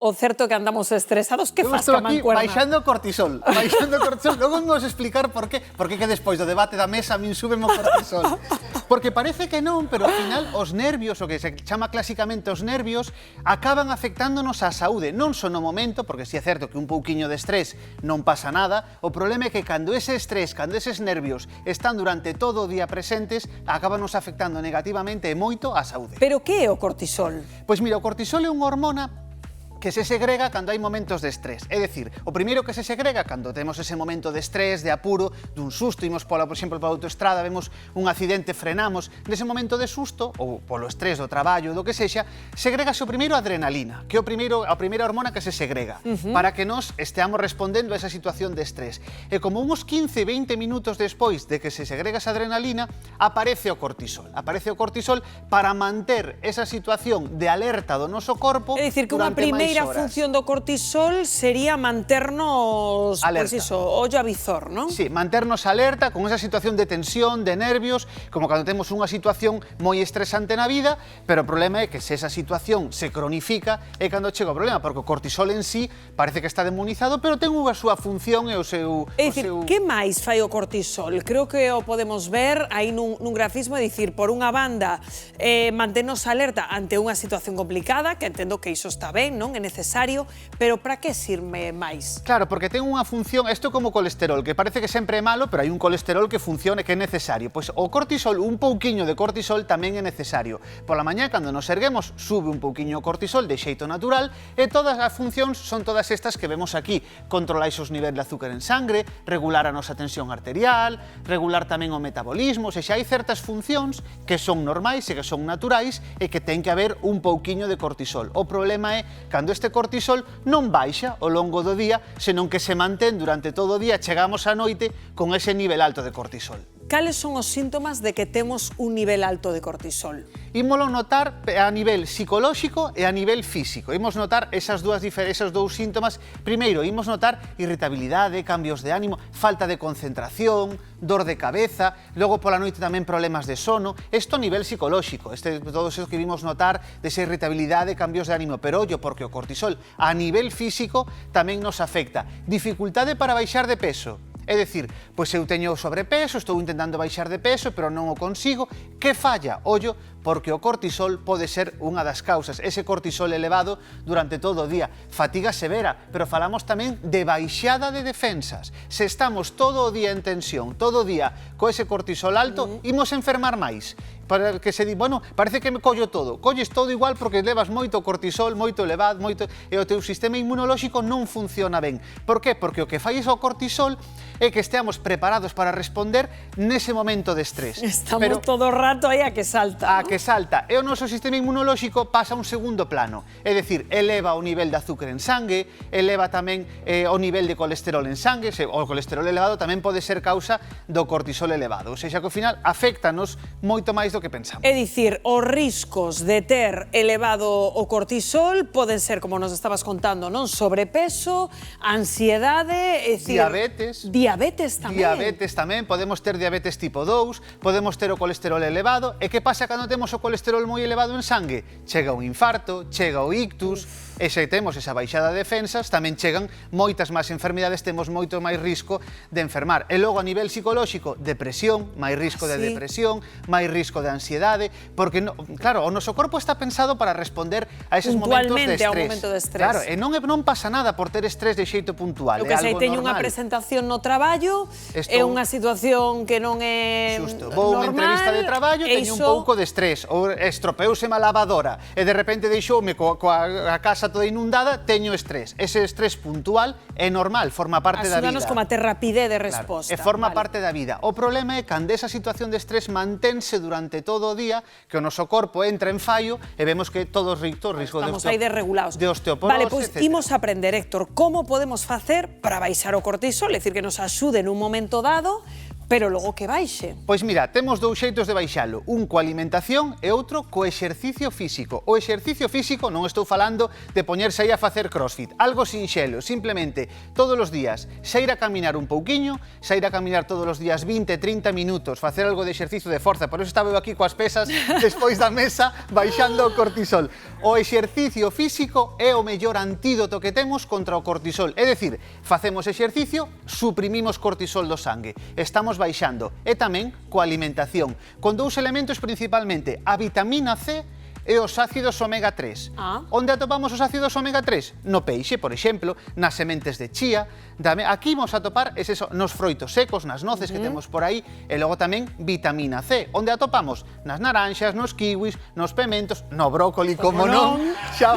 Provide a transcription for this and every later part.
O certo que andamos estresados, que faz que mancuerna? Baixando cortisol. Logo vamos explicar por qué que despois do debate da mesa a min súbeme o cortisol. Porque parece que non, pero ao final os nervios, o que se chama clásicamente os nervios, acaban afectándonos á saúde. Non só no momento, porque si é certo que un pouquiño de estrés non pasa nada, o problema é que cando ese estrés, cando eses nervios están durante todo o día presentes, acabanos afectando negativamente e moito á saúde. Pero que é o cortisol? Pois mira, o cortisol é unha hormona que se segrega cando hai momentos de estrés. É dicir, o primeiro que se segrega cando temos ese momento de estrés, de apuro, dun susto, imos por exemplo, pola autoestrada, vemos un accidente, frenamos, nese momento de susto, ou polo estrés do traballo, do que sexa, segrégase o primeiro a adrenalina, que é a primeira hormona que se segrega, para que nos esteamos respondendo a esa situación de estrés. E como uns 15-20 minutos despois de que se segrega esa adrenalina, aparece o cortisol. Aparece o cortisol para manter esa situación de alerta do noso corpo É dicir, que unha durante máis primeira horas. función do cortisol sería manternos, Alerta. pois iso, ollo a visor, non? Sí, manternos alerta con esa situación de tensión, de nervios, como cando temos unha situación moi estresante na vida, pero o problema é que se esa situación se cronifica é cando chega o problema, porque o cortisol en sí parece que está demonizado, pero ten unha súa función e o seu... É dicir, que máis fai o cortisol? Creo que o podemos ver aí nun grafismo, é dicir, por unha banda, manternos alerta ante unha situación complicada, que entendo que iso está ben, non? É necesario, pero para que sirve máis? Claro, porque ten unha función, isto como o colesterol, que parece que sempre é malo, pero hai un colesterol que funcione, que é necesario. Pois o cortisol, un pouquiño de cortisol tamén é necesario. Pola mañá, cando nos erguemos, sube un pouquiño o cortisol de xeito natural e todas as funcións son todas estas que vemos aquí. Controlar os niveis de azúcar en sangre, regular a nosa tensión arterial, regular tamén o metabolismo, se xa hai certas funcións que son normais e que son naturais e que ten que haber un pouquiño de cortisol. O problema é cando este cortisol non baixa ao longo do día, senón que se mantén durante todo o día, chegamos á noite con ese nivel alto de cortisol. Cales son os síntomas de que temos un nivel alto de cortisol? Ímolo notar a nivel psicolóxico e a nivel físico. Imos notar esos dous síntomas. Primeiro, imos notar irritabilidade, cambios de ánimo, falta de concentración, dor de cabeza, logo pola noite tamén problemas de sono. Isto a nivel psicolóxico, todo eso que vimos notar desa irritabilidade, cambios de ánimo, pero ollo, porque o cortisol a nivel físico tamén nos afecta. Dificultade para baixar de peso. É dicir, pois eu teño sobrepeso, estou intentando baixar de peso, pero non o consigo. Que falla? Ollo, porque o cortisol pode ser unha das causas. Ese cortisol elevado durante todo o día. Fatiga severa, pero falamos tamén de baixada de defensas. Se estamos todo o día en tensión, todo o día co ese cortisol alto, imos enfermar máis. Para que se di, bueno, parece que me collo todo. Colles todo igual porque levas moito cortisol, moito elevado, e o teu sistema inmunolóxico non funciona ben. Por qué? Porque o que fai o cortisol é que esteamos preparados para responder nese momento de estrés. Estamos todo o rato aí a que salta, a que salta. E o noso sistema inmunolóxico pasa a un segundo plano. É dicir, eleva o nivel de azúcar en sangue, eleva tamén o nivel de colesterol en sangue, o colesterol elevado tamén pode ser causa do cortisol elevado. Ou seja, que ao final afectanos moito máis do que pensamos. É dicir, os riscos de ter elevado o cortisol poden ser, como nos estabas contando, non? Sobrepeso, ansiedade, é dicir... Diabetes tamén. Diabetes tamén, podemos ter diabetes tipo 2, podemos ter o colesterol elevado. E que pasa cando temos o colesterol moi elevado en sangue? Chega un infarto, chega o ictus, e se temos esa baixada de defensas, tamén chegan moitas máis enfermidades, temos moito máis risco de enfermar. E logo a nivel psicolóxico, depresión, máis risco de depresión, máis risco de ansiedade, porque, claro, o noso corpo está pensado para responder a eses momentos de estrés. Puntualmente ao momento de estrés. Claro, e non pasa nada por ter estrés de xeito puntual, O que é algo sei, teño unha normal. presentación no traballo, é unha situación que non é normal. Vou a unha entrevista de traballo, teño un pouco de estrés, ou estropeouse a lavadora, e de repente deixoume coa casa toda inundada, teño estrés. Ese estrés puntual é normal, forma parte da vida. Axúdanos como a ter rapidez de resposta. E forma parte da vida. O problema é cando esa situación de estrés mantense durante todo o día, que o noso corpo entra en fallo e vemos que todos os riscos estamos aí desregulados. De osteoporose, Vale, pois imos aprender, Héctor, como podemos facer para baixar o cortisol, é dicir, que nos axude nun momento dado pero logo que baixe. Pois mira, temos dous xeitos de baixalo, un coa alimentación e outro co exercicio físico. O exercicio físico non estou falando de poñerse aí a facer crossfit, algo sinxelo, simplemente todos os días saír a caminar un pouquiño, saír a caminar todos os días 20-30 minutos, facer algo de exercicio de forza, por eso estaba eu aquí coas pesas despois da mesa baixando o cortisol. O exercicio físico é o mellor antídoto que temos contra o cortisol, é dicir, facemos exercicio, suprimimos cortisol do sangue, estamos baixando, e tamén coa alimentación, con dous elementos principalmente, a vitamina C e os ácidos omega 3. Onde atopamos os ácidos omega 3? No peixe, por exemplo, nas sementes de chía, aquí vamos a atopar nos froitos secos, nas noces que temos por aí, e logo tamén vitamina C. Onde atopamos? Nas naranxas, nos kiwis, nos pementos, no brócoli, como non. Xa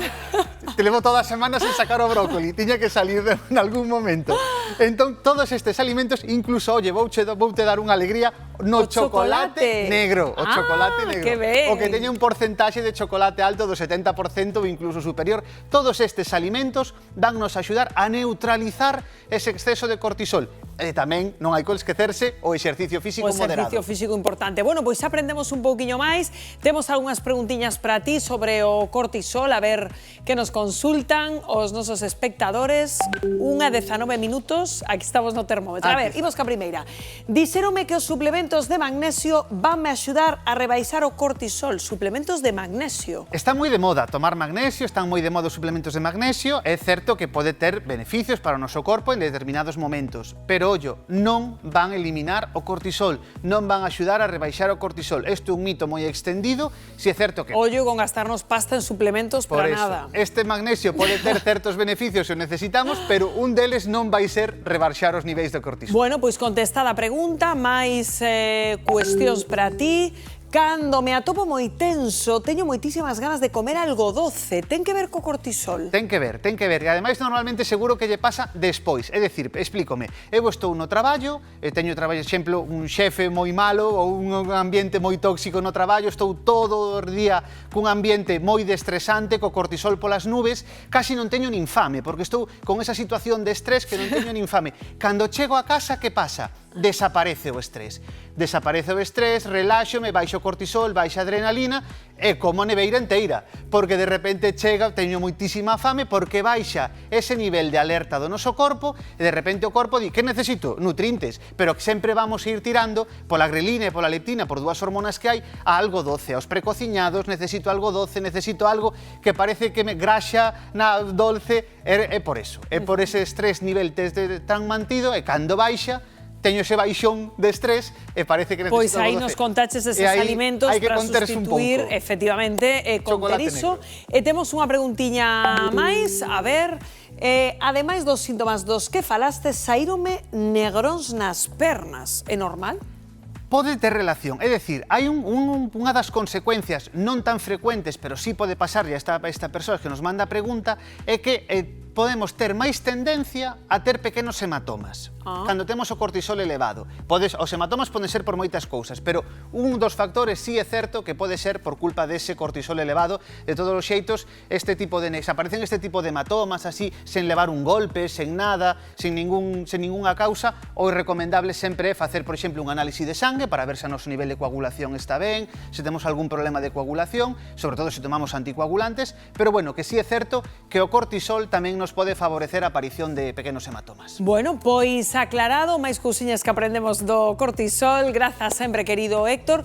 te levo toda a semana sen sacar o brócoli, tiña que salir en algún momento. Entón, todos estes alimentos, incluso, oye, voute dar unha alegría, no chocolate negro. O chocolate negro. Que ben. O que teña un porcentaxe de chocolate alto do 70% ou incluso superior. Todos estes alimentos vannos a axudar a neutralizar ese exceso de cortisol. E tamén non hai que esquecerse o exercicio físico moderado. O exercicio físico importante. Bueno, pois aprendemos un pouquiño máis. Temos algunhas preguntiñas para ti sobre o cortisol, a ver que nos consultan os nosos espectadores. 1:19 minutos, aquí estamos no termómetro. A ver, imos ca primeira. Dixéronme que os suplementos de magnesio vanme axudar a rebaixar o cortisol. Suplementos de magnesio. Está moi de moda tomar magnesio, están moi de moda os suplementos de magnesio. É certo que pode ter beneficios para o noso corpo en determinados momentos, pero ollo, non van a eliminar o cortisol, non van a axudar a rebaixar o cortisol. Isto é un mito moi extendido, si é certo que... Ollo con gastarnos pasta en suplementos para nada. Este magnesio pode ter certos beneficios se o necesitamos, pero un deles non vai ser rebaixar os niveis de cortisol. Bueno, pois contestada a pregunta, máis cuestións para ti. Cando me atopo moi tenso, teño moitísimas ganas de comer algo doce. Ten que ver co cortisol? Ten que ver. E ademais normalmente seguro que lle pasa despois. É dicir, explícome, eu estou no traballo, teño traballo, exemplo, un xefe moi malo ou un ambiente moi tóxico no traballo, estou todo o día cun ambiente moi destresante, co cortisol polas nubes, casi non teño nin fame, porque estou con esa situación de estrés que non teño nin fame. Cando chego a casa, que pasa? Desaparece o estrés. Desaparece o estrés, reláxome, baixo o cortisol, baixa a adrenalina e como a neveira inteira, porque de repente chega, teño moitísima fame, porque baixa ese nivel de alerta do noso corpo e de repente o corpo di, que necesito? Nutrientes, pero que sempre vamos a ir tirando pola grelina e pola leptina, por dúas hormonas que hai, a algo doce, aos precociñados, necesito algo doce, necesito algo que parece que me graxa na dulce, é por eso, é por ese estrés nivel tan mantido e cando baixa, teño ese baixón de estrés e parece que necesito pois aí nos contaches eses alimentos para sustituir, efectivamente, conter iso. E temos unha preguntiña máis, a ver, ademais dos síntomas dos que falaste, saíronme negróns nas pernas, é normal? Pode ter relación, é dicir, hai unha das consecuencias non tan frecuentes, pero sí pode pasarlle a esta persoa que nos manda a pregunta, é que podemos ter máis tendencia a ter pequenos hematomas. Cando temos o cortisol elevado. Os hematomas poden ser por moitas cousas, pero un dos factores sí é certo que pode ser por culpa dese cortisol elevado. De todos os xeitos, aparecen este tipo de hematomas así, sen levar un golpe, sen nada, sen ningunha causa. O recomendable sempre é facer, por exemplo, un análisis de sangue para ver se o noso nivel de coagulación está ben, se temos algún problema de coagulación, sobre todo se tomamos anticoagulantes, pero bueno, que sí é certo que o cortisol tamén nos pode favorecer a aparición de pequenos hematomas. Bueno, pois aclarado, máis cousiñas que aprendemos do cortisol. Grazas sempre, querido Héctor.